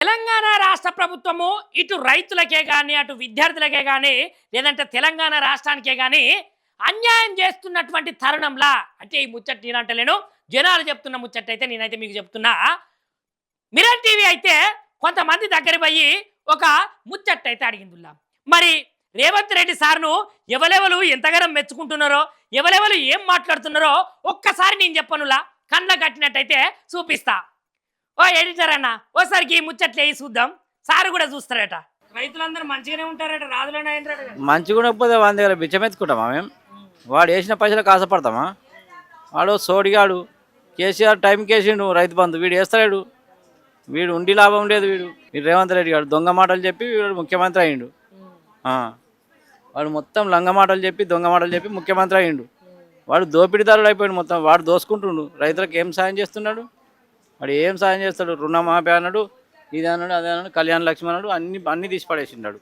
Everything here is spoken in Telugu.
తెలంగాణ రాష్ట్ర ప్రభుత్వము ఇటు రైతులకే కానీ అటు విద్యార్థులకే కానీ లేదంటే తెలంగాణ రాష్ట్రానికే కానీ అన్యాయం చేస్తున్నటువంటి తరుణంలా అంటే ఈ ముచ్చట నేనంటలేను, జనాలు చెప్తున్న ముచ్చట అయితే నేనైతే మీకు చెప్తున్నా. మిరర్ టీవీ అయితే కొంతమంది దగ్గర పోయి ఒక ముచ్చట అయితే అడిగిందిలా. మరి రేవంత్ రెడ్డి సార్ను ఎవరెవరు ఎంతగానం మెచ్చుకుంటున్నారో, ఎవరెవరు ఏం మాట్లాడుతున్నారో ఒక్కసారి నేను చెప్పనులా కళ్ళ కట్టినట్టయితే చూపిస్తా. ఓ ఎడిటర్ అన్న ఓసారికి ఈ ముచ్చట్లు వేసి చూద్దాం, సారు కూడా చూస్తారట. రైతులందరూ మంచిగానే ఉంటారట, రాజులైనా మంచిగా ఉండకపోతే వాని దగ్గర బిచ్చమెత్తుకుంటామా మేము? వాడు వేసిన పైసలకు ఆశపడతామా? వాడు సోడిగాడు. కేసీఆర్ టైంకి వేసిండు రైతు బంధు, వీడు వేస్తలేడు. వీడు ఉండి లాభం లేదు. వీడు రేవంత్ రెడ్డి గారు దొంగ మాటలు చెప్పి వీడు ముఖ్యమంత్రి అయ్యిండు. వాడు మొత్తం లంగ మాటలు చెప్పి దొంగ మాటలు చెప్పి ముఖ్యమంత్రి అయ్యిండు. వాడు దోపిడీదారుడు అయిపోయాడు మొత్తం. వాడు దోసుకుంటుండు. రైతులకు ఏం సాయం చేస్తున్నాడు? వాడు ఏం సాయం చేస్తాడు? రుణమాఫీ అన్నాడు, ఇది అన్నాడు, అదే అన్నాడు, కళ్యాణ లక్ష్మి అన్నాడు, అన్ని తీసి పడేసిండాడు.